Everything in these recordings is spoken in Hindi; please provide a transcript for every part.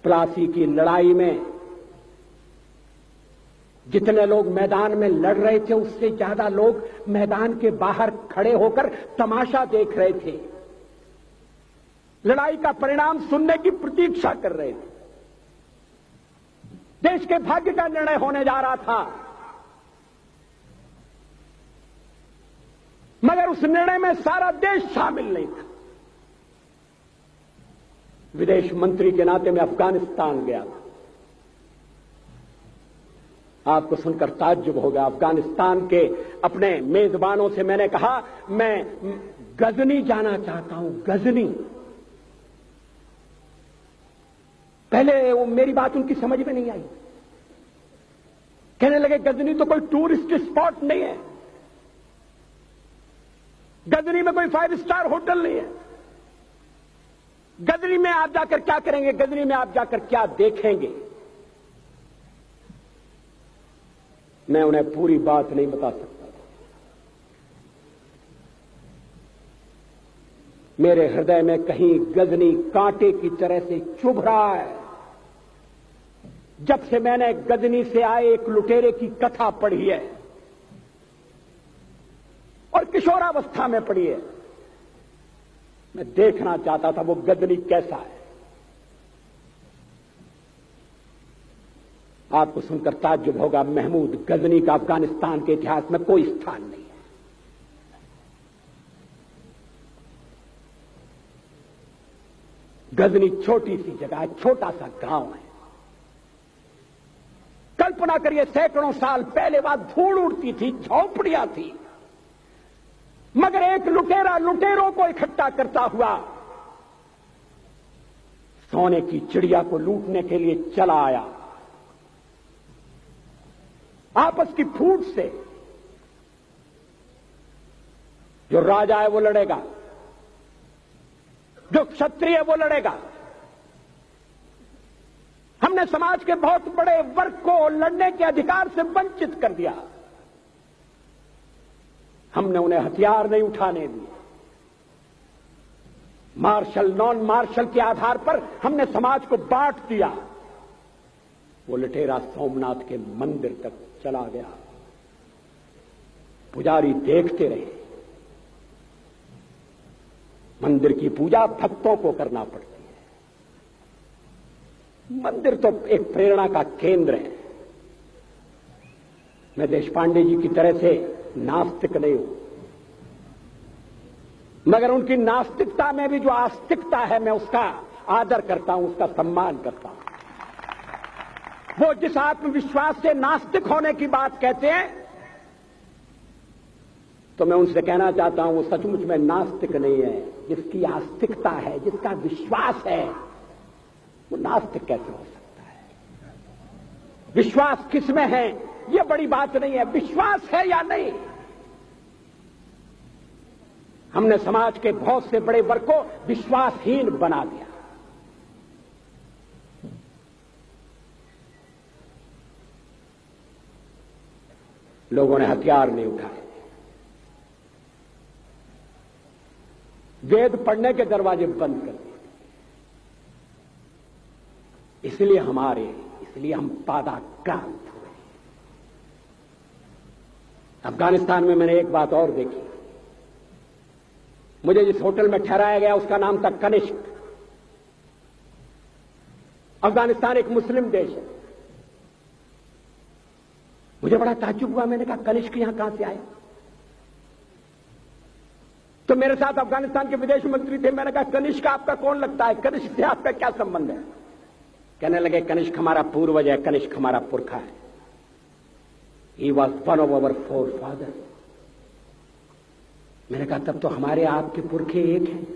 प्लासी की लड़ाई में जितने लोग मैदान में लड़ रहे थे उससे ज्यादा लोग मैदान के बाहर खड़े होकर तमाशा देख रहे थे, लड़ाई का परिणाम सुनने की प्रतीक्षा कर रहे थे। देश के भाग्य का निर्णय होने जा रहा था, मगर उस निर्णय में सारा देश शामिल नहीं था। विदेश मंत्री के नाते मैं अफगानिस्तान गया था। आपको सुनकर ताज्जुब होगा, अफगानिस्तान के अपने मेजबानों से मैंने कहा मैं गजनी जाना चाहता हूं, गजनी। पहले वो मेरी बात उनकी समझ में नहीं आई, कहने लगे गजनी तो कोई टूरिस्ट स्पॉट नहीं है, गजनी में कोई 5 स्टार होटल नहीं है, गजनी में आप जाकर क्या करेंगे, गजनी में आप जाकर क्या देखेंगे। मैं उन्हें पूरी बात नहीं बता सकता था। मेरे हृदय में कहीं गजनी कांटे की तरह से चुभ रहा है। जब से मैंने गजनी से आए एक लुटेरे की कथा पढ़ी है और किशोरावस्था में पढ़ी है, मैं देखना चाहता था वो गजनी कैसा है। आपको सुनकर ताज्जुब होगा, महमूद गजनी का अफगानिस्तान के इतिहास में कोई स्थान नहीं है। गजनी छोटी सी जगह है, छोटा सा गांव है। कल्पना करिए, सैकड़ों साल पहले वहां धूल उड़ती थी, झोंपड़ियां थी, मगर एक लुटेरा लुटेरों को इकट्ठा करता हुआ सोने की चिड़िया को लूटने के लिए चला आया। आपस की फूट से जो राजा है वो लड़ेगा, जो क्षत्रिय है वो लड़ेगा। हमने समाज के बहुत बड़े वर्ग को लड़ने के अधिकार से वंचित कर दिया। हमने उन्हें हथियार नहीं उठाने दिए। मार्शल नॉन मार्शल के आधार पर हमने समाज को बांट दिया। वो लुटेरा सोमनाथ के मंदिर तक चला गया। पुजारी देखते रहे। मंदिर की पूजा भक्तों को करना पड़ती है। मंदिर तो एक प्रेरणा का केंद्र है। मैं देशपांडे जी की तरह से नास्तिक नहीं हूं, मगर उनकी नास्तिकता में भी जो आस्तिकता है मैं उसका आदर करता हूं, उसका सम्मान करता हूं। वो जिस आत्मविश्वास से नास्तिक होने की बात कहते हैं, तो मैं उनसे कहना चाहता हूं वो सचमुच में नास्तिक नहीं है। जिसकी आस्तिकता है, जिसका विश्वास है, वो नास्तिक कैसे हो सकता है। विश्वास किसमें है ये बड़ी बात नहीं है, विश्वास है या नहीं। हमने समाज के बहुत से बड़े वर्ग को विश्वासहीन बना दिया। लोगों ने हथियार नहीं उठाए, वेद पढ़ने के दरवाजे बंद कर दिए। इसलिए हम पादाक्रांत हुए। अफगानिस्तान में मैंने एक बात और देखी। मुझे जिस होटल में ठहराया गया उसका नाम था कनिष्क। अफगानिस्तान एक मुस्लिम देश है। मुझे बड़ा ताज्जुब हुआ। मैंने कहा कनिष्क यहां कहां से आया। तो मेरे साथ अफगानिस्तान के विदेश मंत्री थे। मैंने कहा कनिष्क आपका कौन लगता है, कनिष्क से आपका क्या संबंध है। कहने लगे कनिष्क हमारा पूर्वज है, कनिष्क हमारा पुरखा है। He was one of our four father. मैंने कहा तब तो हमारे आपके पुरखे एक हैं।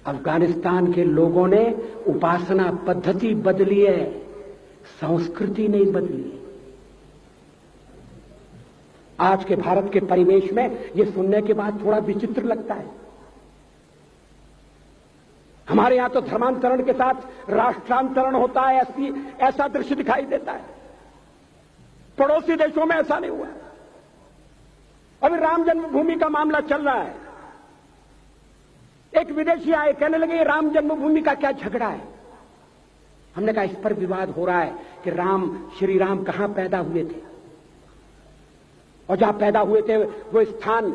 अफगानिस्तान के लोगों ने उपासना पद्धति बदली है, संस्कृति नहीं बदली। आज के भारत के परिवेश में यह सुनने के बाद थोड़ा विचित्र लगता है। हमारे यहां तो धर्मांतरण के साथ राष्ट्रांतरण होता है, ऐसा दृश्य दिखाई देता है। पड़ोसी देशों में ऐसा नहीं हुआ। अभी राम जन्मभूमि का मामला चल रहा है। एक विदेशी आए, कहने लगे ये राम जन्मभूमि का क्या झगड़ा है। हमने कहा इस पर विवाद हो रहा है कि श्री राम कहां पैदा हुए थे, और जहां पैदा हुए थे वो स्थान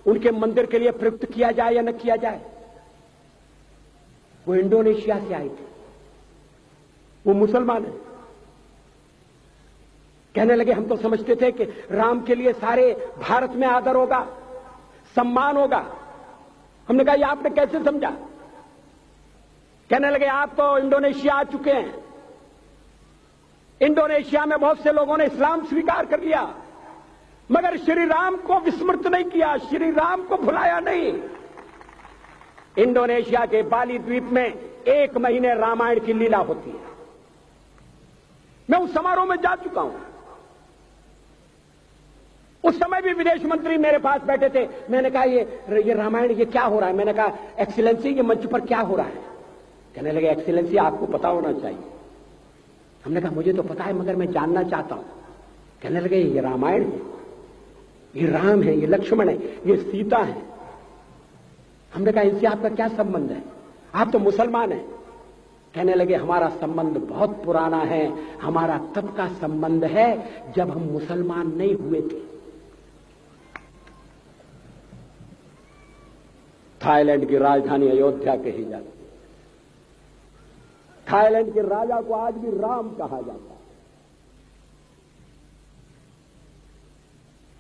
उनके मंदिर के लिए प्रयुक्त किया जाए या न किया जाए। वो इंडोनेशिया से आए थे, वो मुसलमान है। कहने लगे हम तो समझते थे कि राम के लिए सारे भारत में आदर होगा, सम्मान होगा। हमने कहा ये आपने कैसे समझा। कहने लगे आप तो इंडोनेशिया आ चुके हैं, इंडोनेशिया में बहुत से लोगों ने इस्लाम स्वीकार कर लिया, मगर श्री राम को विस्मृत नहीं किया, श्री राम को भुलाया नहीं। इंडोनेशिया के बाली द्वीप में 1 महीने रामायण की लीला होती है। मैं उस समारोह में जा चुका हूं। उस समय भी विदेश मंत्री मेरे पास बैठे थे। मैंने कहा ये रामायण ये क्या हो रहा है। मैंने कहा एक्सीलेंसी ये मंच पर क्या हो रहा है। कहने लगे एक्सीलेंसी आपको पता होना चाहिए। हमने कहा मुझे तो पता है मगर मैं जानना चाहता हूं। कहने लगे ये रामायण है, ये राम है, ये लक्ष्मण है, ये सीता है। हमने कहा इनसे आपका क्या संबंध है, आप तो मुसलमान हैं। कहने लगे हमारा संबंध बहुत पुराना है, हमारा तब का संबंध है जब हम मुसलमान नहीं हुए थे। थाईलैंड की राजधानी अयोध्या कही जाती है। थाईलैंड के राजा को आज भी राम कहा जाता है।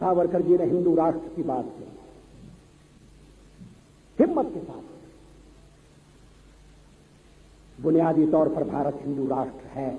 सावरकर जी ने हिंदू राष्ट्र की बात की, हिम्मत के साथ। बुनियादी तौर पर भारत हिंदू राष्ट्र है,